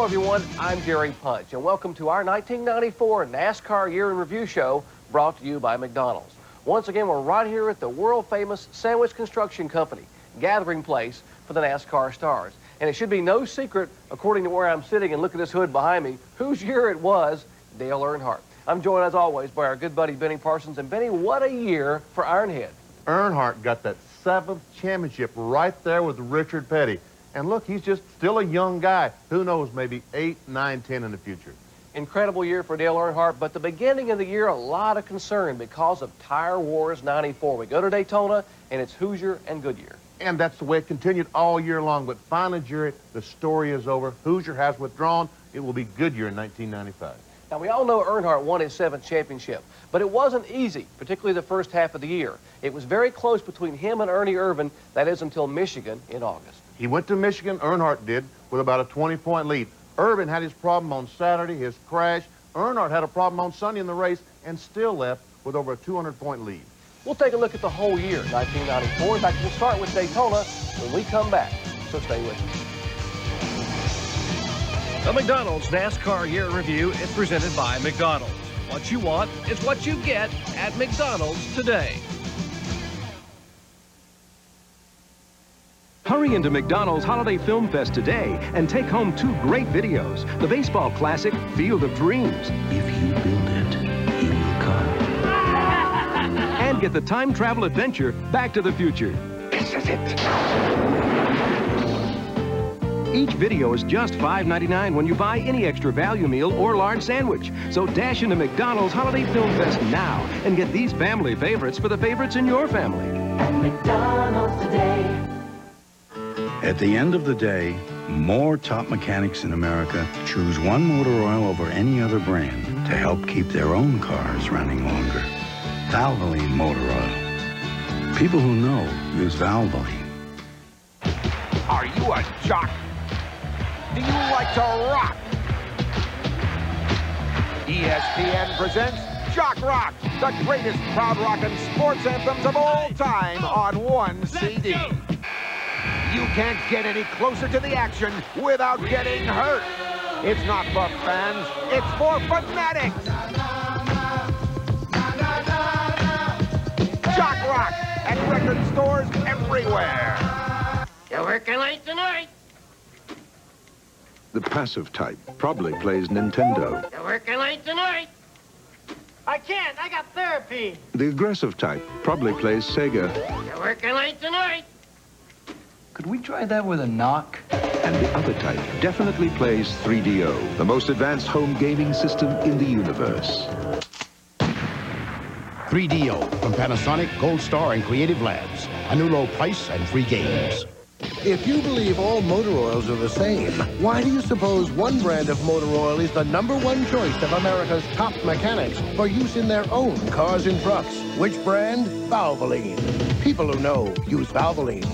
Hello everyone, I'm Jerry Punch, and welcome to our 1994 NASCAR Year in Review show brought to you by McDonald's. Once again, we're right here at the world-famous Sandwich Construction Company, gathering place for the NASCAR stars. And it should be no secret, according to where I'm sitting and look at this hood behind me, whose year it was, Dale Earnhardt. I'm joined, as always, by our good buddy Benny Parsons. And Benny, what a year for Ironhead. Earnhardt got that 7th championship right there with Richard Petty. And look, he's just still a young guy. Who knows, maybe 8, 9, 10 in the future. Incredible year for Dale Earnhardt, but the beginning of the year, a lot of concern because of Tire Wars 94. We go to Daytona, and it's Hoosier and Goodyear. And that's the way it continued all year long. But finally, Jerry, the story is over. Hoosier has withdrawn. It will be Goodyear in 1995. Now, we all know Earnhardt won his 7th championship, but it wasn't easy, particularly the first half of the year. It was very close between him and Ernie Irvan, that is until Michigan in August. He went to Michigan, Earnhardt did, with about a 20-point lead. Irvan had his problem on Saturday, his crash. Earnhardt had a problem on Sunday in the race and still left with over a 200-point lead. We'll take a look at the whole year, 1994. In fact, we'll start with Daytona when we come back, so stay with us. The McDonald's NASCAR Year in Review is presented by McDonald's. What you want is what you get at McDonald's today. Hurry into McDonald's Holiday Film Fest today and take home 2 great videos. The baseball classic, Field of Dreams. If you build it, he will come. And get the time travel adventure, Back to the Future. This is it. Each video is just $5.99 when you buy any extra value meal or large sandwich. So dash into McDonald's Holiday Film Fest now and get these family favorites for the favorites in your family. At McDonald's today. At the end of the day, more top mechanics in America choose one motor oil over any other brand to help keep their own cars running longer. Valvoline motor oil. People who know use Valvoline. Are you a jock? Do you like to rock? ESPN presents Jock Rock, the greatest crowd rockin' sports anthems of all time on one CD. You can't get any closer to the action without getting hurt. It's not for fans, it's for fanatics. Jock Rock at record stores everywhere. You're working late tonight. The passive type probably plays Nintendo. You're working late tonight. I can't. I got therapy. The aggressive type probably plays Sega. You're working late tonight. Could we try that with a knock? And the other type definitely plays 3DO, the most advanced home gaming system in the universe. 3DO from Panasonic, Gold Star, and Creative Labs. A new low price and free games. If you believe all motor oils are the same, why do you suppose one brand of motor oil is the #1 choice of America's top mechanics for use in their own cars and trucks? Which brand? Valvoline. People who know use Valvoline.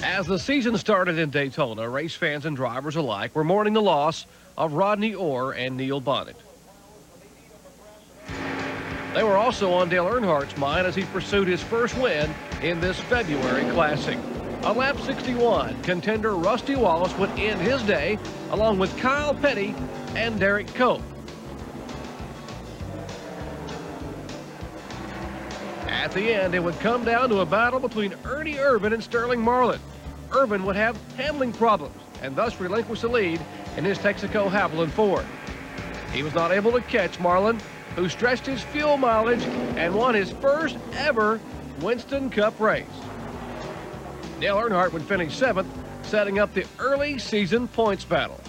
As the season started in Daytona, race fans and drivers alike were mourning the loss of Rodney and Neil Bonnett. They were also on Dale Earnhardt's mind as he pursued his first win in this February Classic. On lap 61, contender Rusty Wallace would end his day along with Kyle Petty and Derek Cope. At the end, it would come down to a battle between Ernie Irvan and Sterling Marlin. Irvan would have handling problems and thus relinquish the lead in his Texaco Havoline Ford. He was not able to catch Marlin, who stretched his fuel mileage and won his first ever Winston Cup race. Dale Earnhardt would finish 7th, setting up the early season points battle.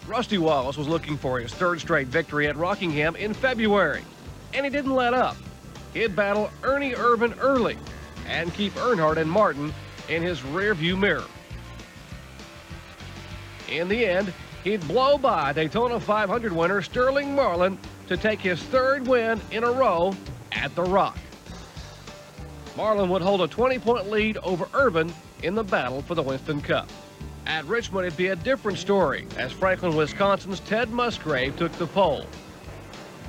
Rusty Wallace was looking for his 3rd straight victory at Rockingham in February, and he didn't let up. He'd battle Ernie Irvan early and keep Earnhardt and Martin in his rearview mirror. In the end, he'd blow by Daytona 500 winner Sterling Marlin to take his 3rd win in a row at the Rock. Marlin would hold a 20-point lead over Irvan in the battle for the Winston Cup. At Richmond, it'd be a different story, as Franklin, Wisconsin's Ted Musgrave took the pole.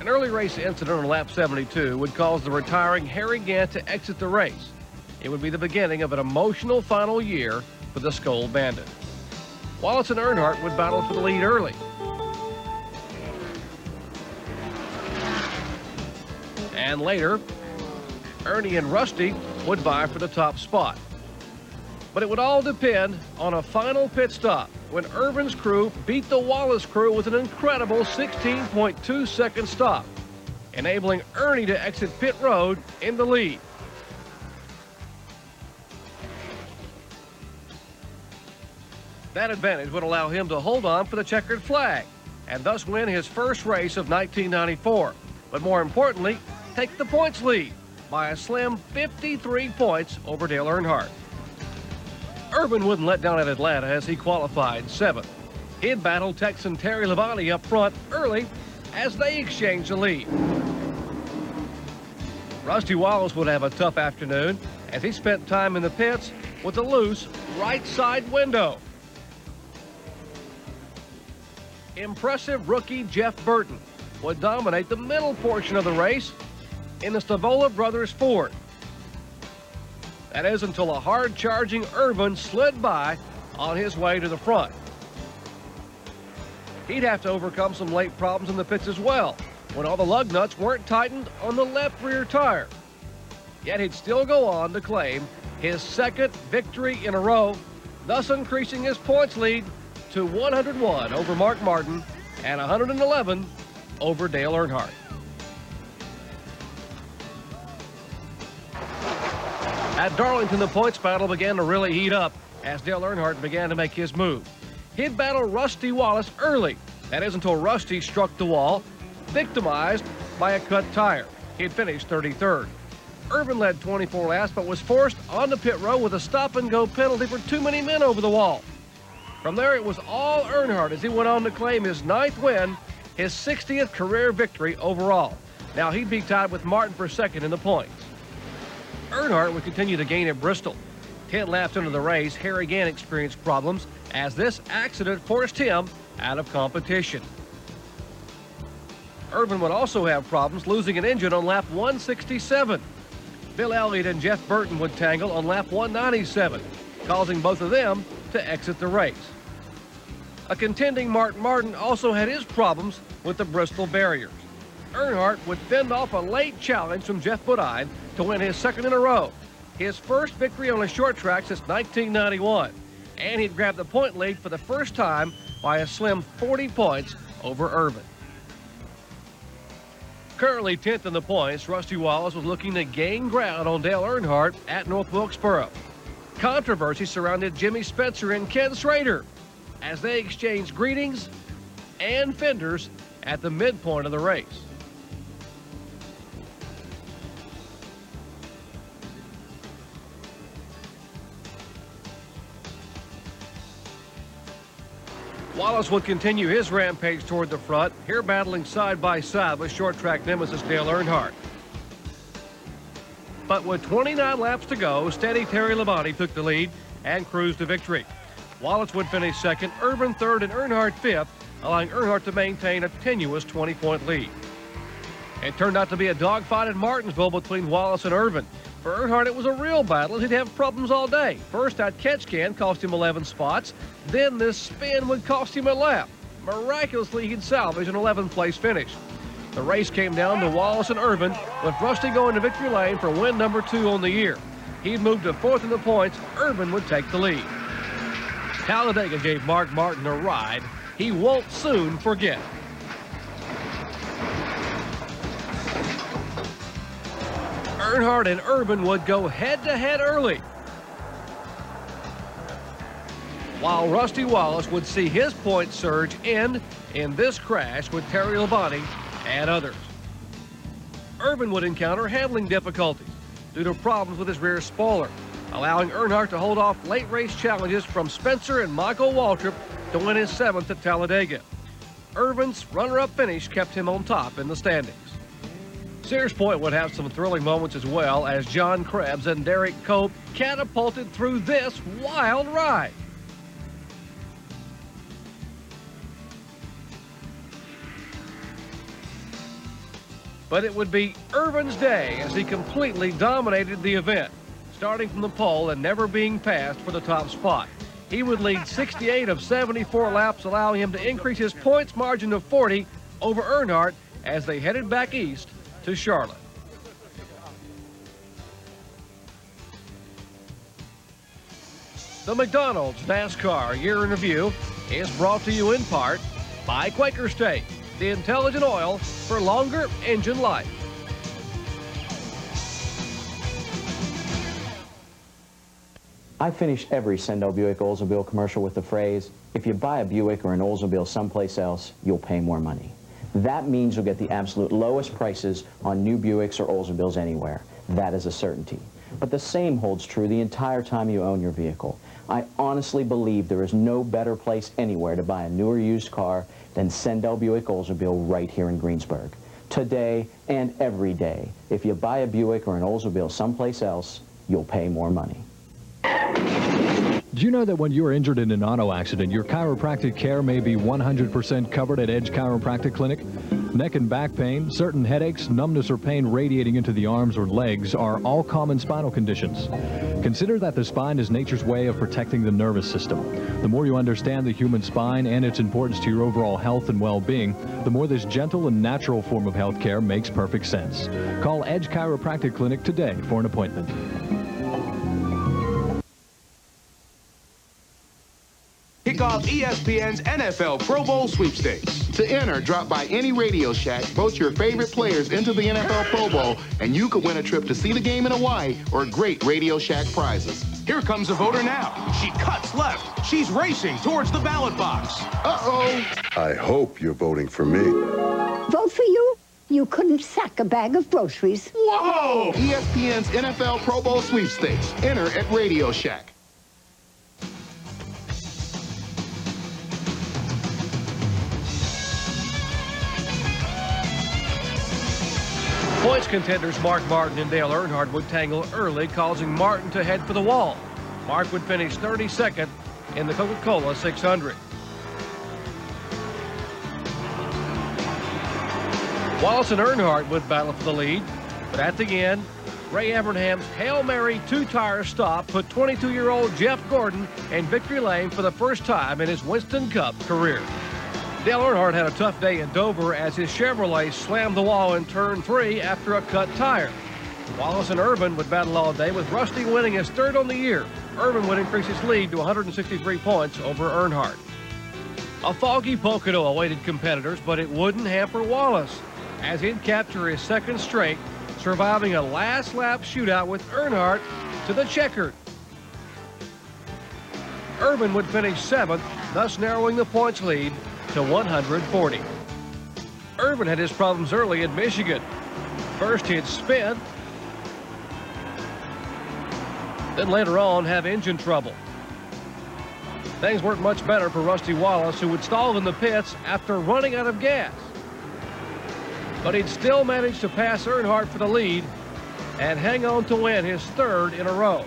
An early race incident on lap 72 would cause the retiring Harry Gant to exit the race. It would be the beginning of an emotional final year for the Skull Bandit. Wallace and Earnhardt would battle for the lead early. And later, Ernie and Rusty would vie for the top spot. But it would all depend on a final pit stop when Irvan's crew beat the Wallace crew with an incredible 16.2-second stop, enabling Ernie to exit pit road in the lead. That advantage would allow him to hold on for the checkered flag and thus win his first race of 1994. But more importantly, take the points lead by a slim 53 points over Dale Earnhardt. Irvan wouldn't let down at Atlanta as he qualified 7th. He'd battle Texan Terry Labonte up front early as they exchanged the lead. Rusty Wallace would have a tough afternoon as he spent time in the pits with a loose right side window. Impressive rookie Jeff Burton would dominate the middle portion of the race in the Stavola Brothers Ford. That is until a hard-charging Irvan slid by on his way to the front. He'd have to overcome some late problems in the pits as well, when all the lug nuts weren't tightened on the left rear tire. Yet he'd still go on to claim his second victory in a row, thus increasing his points lead to 101 over Mark Martin and 111 over Dale Earnhardt. At Darlington, the points battle began to really heat up as Dale Earnhardt began to make his move. He'd battle Rusty Wallace early. That is until Rusty struck the wall, victimized by a cut tire. He'd finished 33rd. Irvan led 24 laps, but was forced onto pit road with a stop-and-go penalty for too many men over the wall. From there, it was all Earnhardt as he went on to claim his 9th win, his 60th career victory overall. Now he'd be tied with Martin for second in the points. Earnhardt would continue to gain at Bristol. 10 laps into the race, Harry Gant experienced problems as this accident forced him out of competition. Irvan would also have problems losing an engine on lap 167. Bill Elliott and Jeff Burton would tangle on lap 197, causing both of them to exit the race. A contending Mark Martin also had his problems with the Bristol barriers. Earnhardt would fend off a late challenge from Jeff Bodine to win his second in a row, his first victory on a short track since 1991, and he'd grab the point lead for the first time by a slim 40 points over Irvan. Currently 10th in the points, Rusty Wallace was looking to gain ground on Dale Earnhardt at North Wilkesboro. Controversy surrounded Jimmy Spencer and Ken Schrader as they exchanged greetings and fenders at the midpoint of the race. Wallace would continue his rampage toward the front, here battling side by side with short track nemesis Dale Earnhardt. But with 29 laps to go, steady Terry Labonte took the lead and cruised to victory. Wallace would finish second, Irvan third, and Earnhardt fifth, allowing Earnhardt to maintain a tenuous 20-point lead. It turned out to be a dogfight in Martinsville between Wallace and Irvan. For Earnhardt, it was a real battle. He'd have problems all day. First, that catch can cost him 11 spots. Then this spin would cost him a lap. Miraculously, he'd salvage an 11th place finish. The race came down to Wallace and Irvan, with Rusty going to victory lane for win number 2 on the year. He'd move to 4th in the points. Irvan would take the lead. Talladega gave Mark Martin a ride he won't soon forget. Earnhardt and Irvan would go head-to-head early, while Rusty Wallace would see his point surge end in this crash with Terry Labonte and others. Irvan would encounter handling difficulties due to problems with his rear spoiler, allowing Earnhardt to hold off late race challenges from Spencer and Michael Waltrip to win his 7th at Talladega. Irvan's runner-up finish kept him on top in the standings. Sears Point would have some thrilling moments as well as John Krebs and Derek Cope catapulted through this wild ride. But it would be Irvan's day as he completely dominated the event, starting from the pole and never being passed for the top spot. He would lead 68 of 74 laps, allowing him to increase his points margin to 40 over Earnhardt as they headed back east to Charlotte. The McDonald's NASCAR Year in Review is brought to you in part by Quaker State, the intelligent oil for longer engine life. I finish every Sendell Buick Oldsmobile commercial with the phrase, if you buy a Buick or an Oldsmobile someplace else, you'll pay more money. That means you'll get the absolute lowest prices on new Buicks or Oldsmobiles anywhere. That is a certainty. But the same holds true the entire time you own your vehicle. I honestly believe there is no better place anywhere to buy a new or used car than Sendell Buick Oldsmobile right here in Greensburg. Today and every day, if you buy a Buick or an Oldsmobile someplace else, you'll pay more money. Do you know that when you are injured in an auto accident, your chiropractic care may be 100% covered at Edge Chiropractic Clinic? Neck and back pain, certain headaches, numbness or pain radiating into the arms or legs are all common spinal conditions. Consider that the spine is nature's way of protecting the nervous system. The more you understand the human spine and its importance to your overall health and well-being, the more this gentle and natural form of health care makes perfect sense. Call Edge Chiropractic Clinic today for an appointment. Kick off ESPN's NFL Pro Bowl sweepstakes. To enter, drop by any Radio Shack, vote your favorite players into the NFL Pro Bowl, and you could win a trip to see the game in Hawaii or great Radio Shack prizes. Here comes a voter now. She cuts left. She's racing towards the ballot box. Uh-oh. I hope you're voting for me. Vote for you? You couldn't sack a bag of groceries. Whoa! ESPN's NFL Pro Bowl sweepstakes. Enter at Radio Shack. Points contenders Mark Martin and Dale Earnhardt would tangle early, causing Martin to head for the wall. Mark would finish 32nd in the Coca-Cola 600. Wallace and Earnhardt would battle for the lead, but at the end, Ray Evernham's Hail Mary two-tire stop put 22-year-old Jeff Gordon in victory lane for the first time in his Winston Cup career. Dale Earnhardt had a tough day in Dover as his Chevrolet slammed the wall in turn 3 after a cut tire. Wallace and Irvan would battle all day, with Rusty winning his third on the year. Irvan would increase his lead to 163 points over Earnhardt. A foggy Pocono awaited competitors, but it wouldn't hamper Wallace, as he'd capture his second straight, surviving a last-lap shootout with Earnhardt to the checkered. Irvan would finish 7th, thus narrowing the points lead to 140. Irvan had his problems early in Michigan. First he'd spin, then later on have engine trouble. Things weren't much better for Rusty Wallace, who would stall in the pits after running out of gas. But he'd still manage to pass Earnhardt for the lead and hang on to win his third in a row.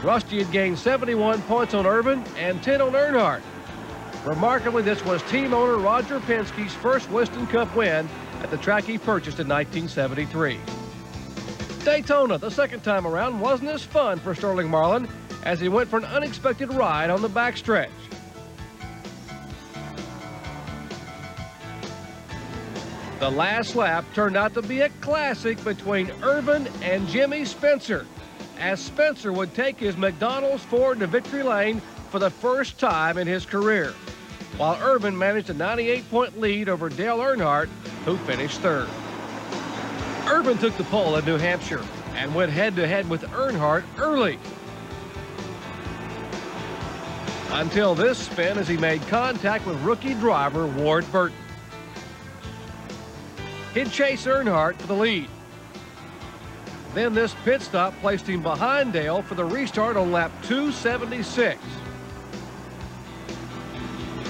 Rusty had gained 71 points on Irvan and 10 on Earnhardt. Remarkably, this was team owner Roger Penske's first Winston Cup win at the track he purchased in 1973. Daytona, the second time around, wasn't as fun for Sterling Marlin as he went for an unexpected ride on the backstretch. The last lap turned out to be a classic between Irvan and Jimmy Spencer, as Spencer would take his McDonald's Ford to victory lane for the first time in his career, while Irvan managed a 98-point lead over Dale Earnhardt, who finished third. Irvan took the pole in New Hampshire and went head-to-head with Earnhardt early, until this spin as he made contact with rookie driver Ward Burton. He'd chase Earnhardt for the lead. Then this pit stop placed him behind Dale for the restart on lap 276.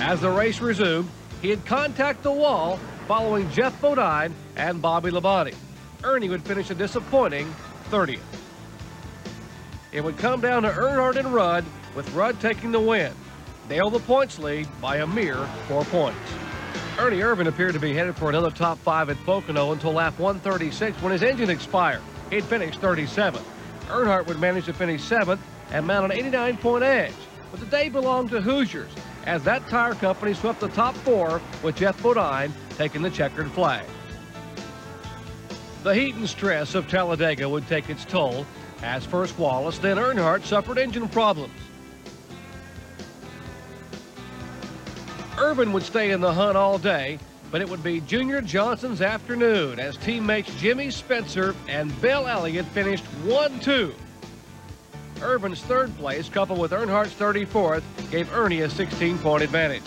As the race resumed, he'd contact the wall following Jeff Bodine and Bobby Labonte. Ernie would finish a disappointing 30th. It would come down to Earnhardt and Rudd, with Rudd taking the win. Dale the points lead by a mere 4 points. Ernie Irvan appeared to be headed for another top 5 at Pocono until lap 136 when his engine expired. He'd finished 37th. Earnhardt would manage to finish 7th and mount an 89-point edge. But the day belonged to Hoosiers, as that tire company swept the top 4 with Jeff Bodine taking the checkered flag. The heat and stress of Talladega would take its toll, as first Wallace, then Earnhardt suffered engine problems. Irvan would stay in the hunt all day, but it would be Junior Johnson's afternoon as teammates Jimmy Spencer and Bill Elliott finished 1-2. Irvan's third place, coupled with Earnhardt's 34th, gave Ernie a 16-point advantage.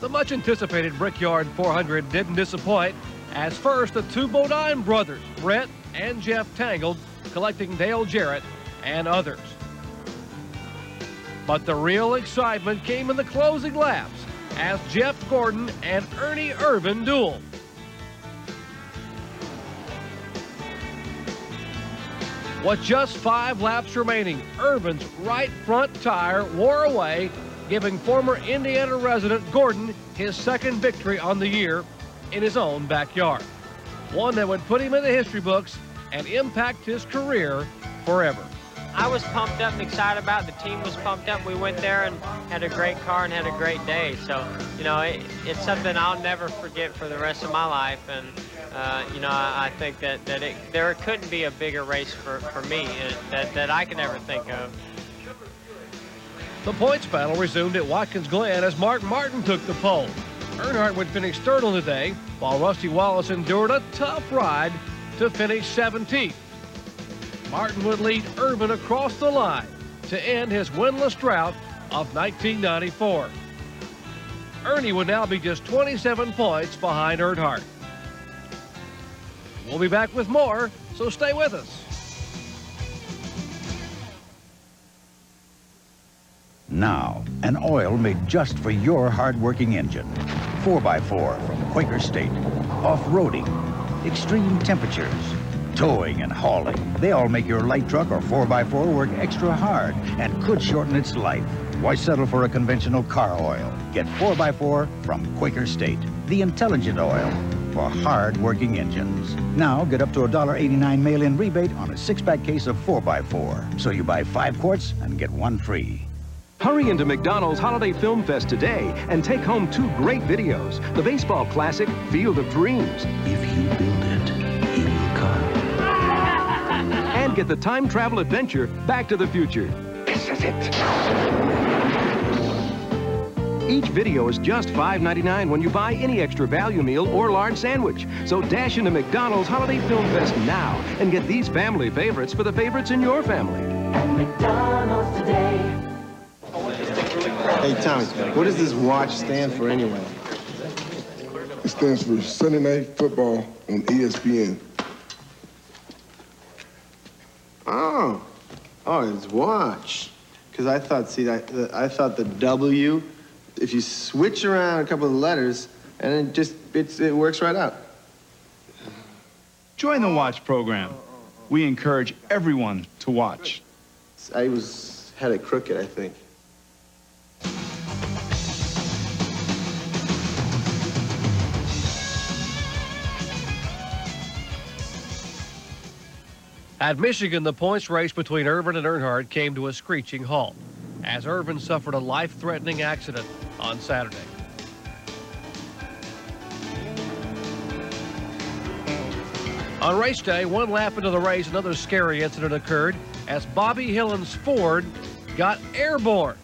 The much-anticipated Brickyard 400 didn't disappoint, as first the two Bodine brothers, Brett and Jeff, tangled, collecting Dale Jarrett and others. But the real excitement came in the closing laps as Jeff Gordon and Ernie Irvan dueled. With just 5 laps remaining, Irvan's right front tire wore away, giving former Indiana resident Gordon his second victory on the year in his own backyard. One that would put him in the history books and impact his career forever. I was pumped up and excited about it. The team was pumped up. We went there and had a great car and had a great day. So, you know, it's something I'll never forget for the rest of my life. And, you know, I think that there couldn't be a bigger race for me that I can ever think of. The points battle resumed at Watkins Glen as Mark Martin took the pole. Earnhardt would finish third on the day, while Rusty Wallace endured a tough ride to finish 17th. Martin would lead Irvan across the line to end his winless drought of 1994. Ernie would now be just 27 points behind Earnhardt. We'll be back with more, so stay with us. Now, an oil made just for your hard-working engine. 4x4 from Quaker State. Off-roading, extreme temperatures, towing and hauling. They all make your light truck or 4x4 work extra hard and could shorten its life. Why settle for a conventional car oil? Get 4x4 from Quaker State. The intelligent oil for hard-working engines. Now, get up to a $1.89 mail-in rebate on a 6-pack case of 4x4. So you buy 5 quarts and get 1 free. Hurry into McDonald's Holiday Film Fest today and take home 2 great videos. The baseball classic, Field of Dreams. If you build it, he will come. And get the time travel adventure, Back to the Future. This is it. Each video is just $5.99 when you buy any extra value meal or large sandwich. So dash into McDonald's Holiday Film Fest now and get these family favorites for the favorites in your family. McDonald's today. Hey, Tommy, what does this watch stand for anyway? It stands for Sunday Night Football on ESPN. Oh, it's watch. Because I thought, see, I thought the W, if you switch around a couple of letters, and it works right out. Join the watch program. We encourage everyone to watch. I had it crooked, I think. At Michigan, the points race between Irvan and Earnhardt came to a screeching halt as Irvan suffered a life-threatening accident on Saturday. On race day, 1 lap into the race, another scary incident occurred as Bobby Hillen's Ford got airborne.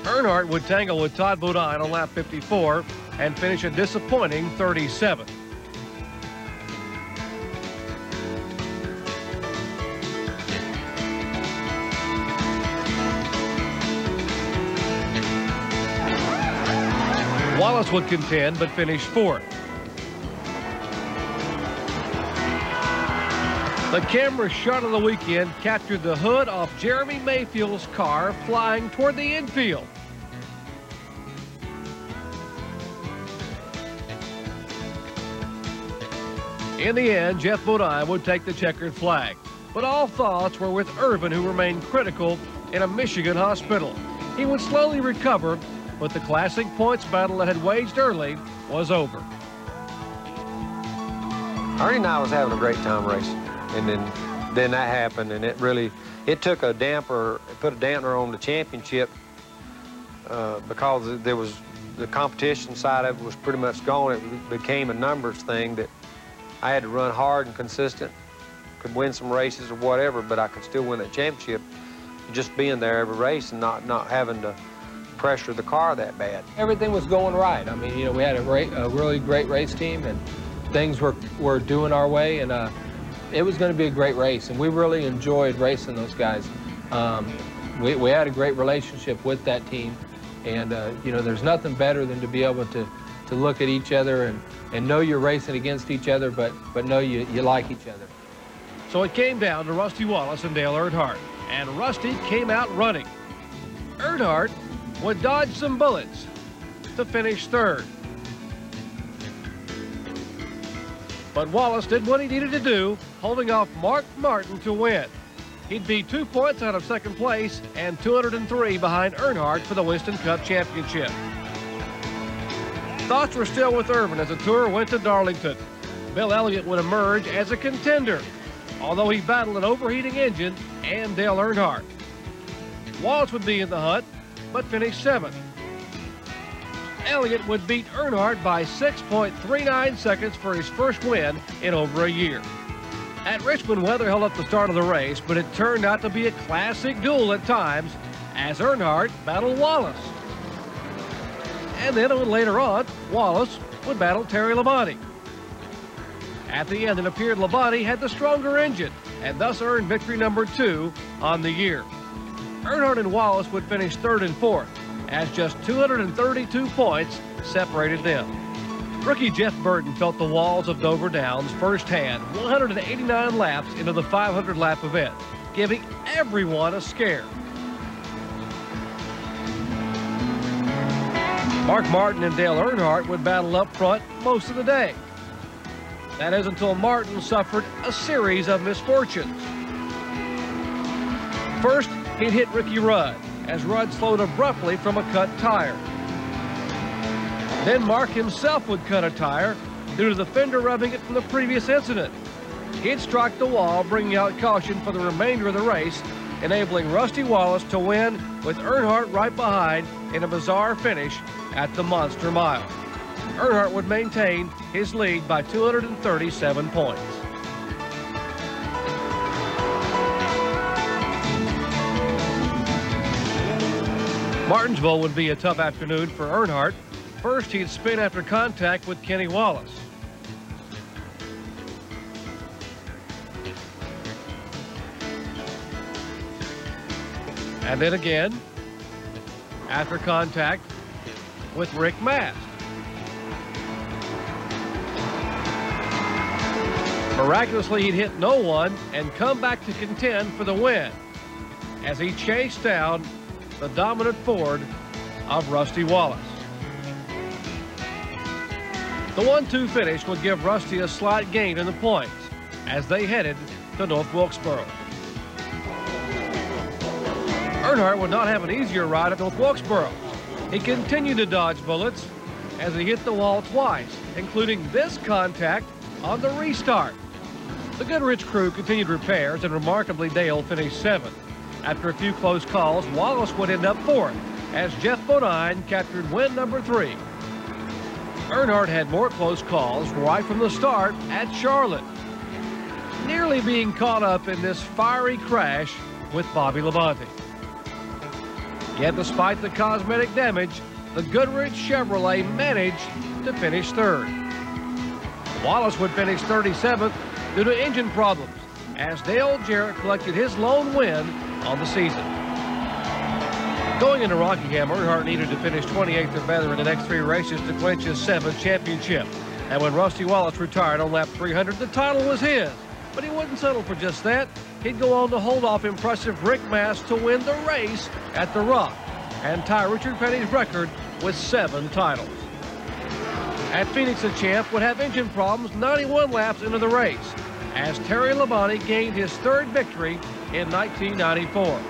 Earnhardt would tangle with Todd Bodine on lap 54 and finish a disappointing 37th. Wallace would contend but finish 4th. The camera shot of the weekend captured the hood off Jeremy Mayfield's car flying toward the infield. In the end, Jeff Bodine would take the checkered flag, but all thoughts were with Irvan, who remained critical in a Michigan hospital. He would slowly recover, but the classic points battle that had waged early was over. Ernie and I was having a great time racing, and then that happened, and it took a damper, put a dampener on the championship because there was the competition side of it was pretty much gone. It became a numbers thing that I had to run hard and consistent, could win some races or whatever, but I could still win that championship just being there every race and not having to pressure the car that bad. Everything was going right. I mean, you know, we had a really great race team, and things were doing our way, and it was going to be a great race, and we really enjoyed racing those guys. We had a great relationship with that team, and you know, there's nothing better than to be able to look at each other and know you're racing against each other, but know you like each other. So it came down to Rusty Wallace and Dale Earnhardt, and Rusty came out running. Earnhardt would dodge some bullets to finish third. But Wallace did what he needed to do, holding off Mark Martin to win. He'd be 2 points out of second place and 203 behind Earnhardt for the Winston Cup championship. Thoughts were still with Irvan as the tour went to Darlington. Bill Elliott would emerge as a contender, although he battled an overheating engine and Dale Earnhardt. Wallace would be in the hunt, but finished seventh. Elliott would beat Earnhardt by 6.39 seconds for his first win in over a year. At Richmond, weather held up the start of the race, but it turned out to be a classic duel at times as Earnhardt battled Wallace. And then a little later on, Wallace would battle Terry Labonte. At the end, it appeared Labonte had the stronger engine and thus earned victory number 2 on the year. Earnhardt and Wallace would finish third and fourth, as just 232 points separated them. Rookie Jeff Burton felt the walls of Dover Downs firsthand 189 laps into the 500-lap event, giving everyone a scare. Mark Martin and Dale Earnhardt would battle up front most of the day. That is until Martin suffered a series of misfortunes. First, he'd hit Ricky Rudd as Rudd slowed abruptly from a cut tire. Then Mark himself would cut a tire due to the fender rubbing it from the previous incident. He'd strike the wall, bringing out caution for the remainder of the race, enabling Rusty Wallace to win with Earnhardt right behind in a bizarre finish at the Monster Mile. Earnhardt would maintain his lead by 237 points. Martinsville would be a tough afternoon for Earnhardt. First, he'd spin after contact with Kenny Wallace. And then again, after contact with Rick Mast. Miraculously, he'd hit no one and come back to contend for the win as he chased down the dominant Ford of Rusty Wallace. The 1-2 finish would give Rusty a slight gain in the points as they headed to North Wilkesboro. Earnhardt would not have an easier ride at North Wilkesboro. He continued to dodge bullets as he hit the wall twice, including this contact on the restart. The Goodrich crew continued repairs, and remarkably, Dale finished seventh. After a few close calls, Wallace would end up fourth as Jeff Bodine captured win number 3. Earnhardt had more close calls right from the start at Charlotte, nearly being caught up in this fiery crash with Bobby Labonte. Yet despite the cosmetic damage, the Goodrich Chevrolet managed to finish third. Wallace would finish 37th due to engine problems as Dale Jarrett collected his lone win on the season. Going into Rockingham, Earnhardt needed to finish 28th or better in the next 3 races to clinch his 7th championship. And when Rusty Wallace retired on lap 300, the title was his. But he wouldn't settle for just that. He'd go on to hold off impressive Rick Mast to win the race at the Rock and tie Richard Petty's record with 7 titles. At Phoenix, the champ would have engine problems 91 laps into the race as Terry Labonte gained his 3rd victory in 1994.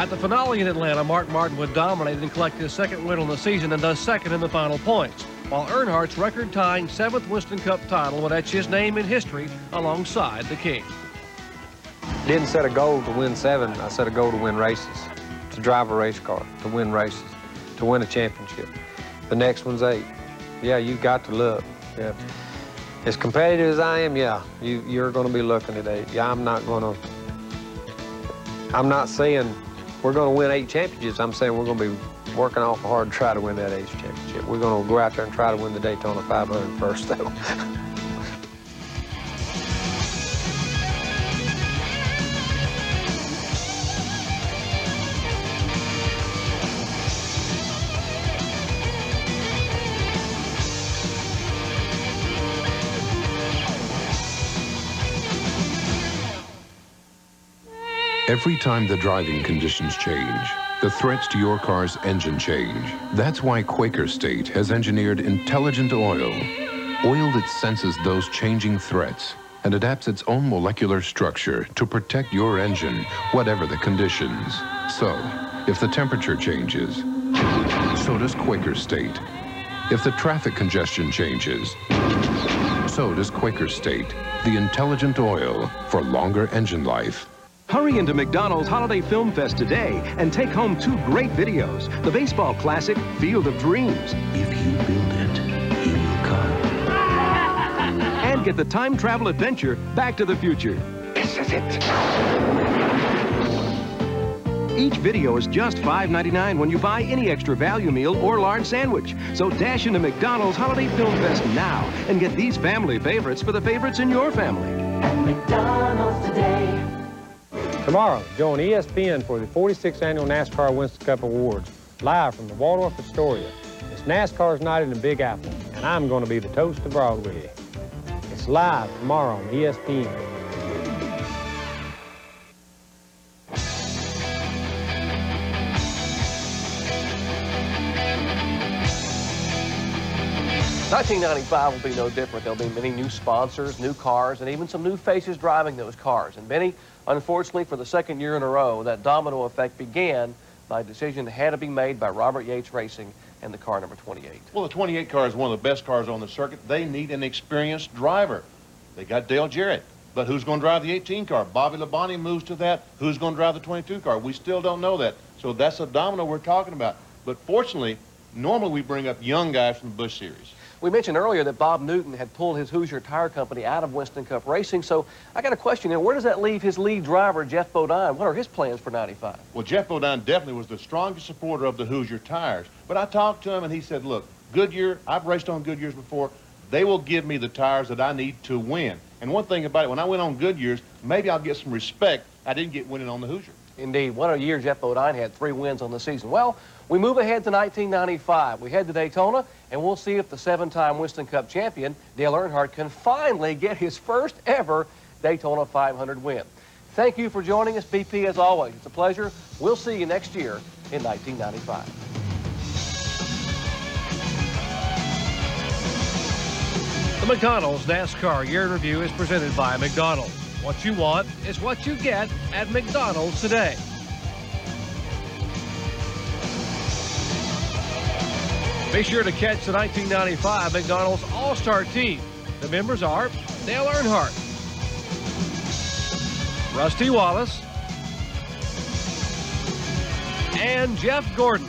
At the finale in Atlanta, Mark Martin would dominate and collect his second win on the season and thus second in the final points, while Earnhardt's record-tying 7th Winston Cup title would etch his name in history alongside the King. Didn't set a goal to win 7. I set a goal to win races, to drive a race car, to win races, to win a championship. The next one's 8. Yeah, you've got to look. Yeah. As competitive as I am, yeah, you're going to be looking at 8. Yeah, I'm not saying we're going to win 8 championships. I'm saying we're going to be working awful hard to try to win that 8th championship. We're going to go out there and try to win the Daytona 500 first, though. Every time the driving conditions change, the threats to your car's engine change. That's why Quaker State has engineered intelligent oil that senses those changing threats and adapts its own molecular structure to protect your engine, whatever the conditions. So, if the temperature changes, so does Quaker State. If the traffic congestion changes, so does Quaker State, the intelligent oil for longer engine life. Hurry into McDonald's Holiday Film Fest today and take home 2 great videos. The baseball classic, Field of Dreams. If you build it, he will come. And get the time travel adventure, Back to the Future. This is it. Each video is just $5.99 when you buy any extra value meal or large sandwich. So dash into McDonald's Holiday Film Fest now and get these family favorites for the favorites in your family. At McDonald's today. Tomorrow, join ESPN for the 46th Annual NASCAR Winston Cup Awards, live from the Waldorf Astoria. It's NASCAR's night in the Big Apple, and I'm going to be the toast of Broadway. It's live tomorrow on ESPN. $1995 will be no different. There'll be many new sponsors, new cars, and even some new faces driving those cars. And Benny, unfortunately, for the 2nd year in a row, that domino effect began by a decision that had to be made by Robert Yates Racing and the car number 28. Well, the 28 car is one of the best cars on the circuit. They need an experienced driver. They got Dale Jarrett. But who's going to drive the 18 car? Bobby Labonte moves to that. Who's going to drive the 22 car? We still don't know that. So that's a domino we're talking about. But fortunately, normally we bring up young guys from the Busch Series. We mentioned earlier that Bob Newton had pulled his Hoosier Tire Company out of Winston Cup racing, so I got a question here. Where does that leave his lead driver, Jeff Bodine? What are his plans for 95? Well, Jeff Bodine definitely was the strongest supporter of the Hoosier tires. But I talked to him, and he said, look, Goodyear, I've raced on Goodyears before. They will give me the tires that I need to win. And one thing about it, when I went on Goodyears, maybe I'll get some respect I didn't get winning on the Hoosier. Indeed. What a year Jeff Bodine had, 3 wins on the season. Well, we move ahead to 1995. We head to Daytona, and we'll see if the 7-time Winston Cup champion, Dale Earnhardt, can finally get his first ever Daytona 500 win. Thank you for joining us, BP, as always. It's a pleasure. We'll see you next year in 1995. The McDonald's NASCAR Year in Review is presented by McDonald's. What you want is what you get at McDonald's today. Be sure to catch the 1995 McDonald's All-Star team. The members are Dale Earnhardt, Rusty Wallace, and Jeff Gordon.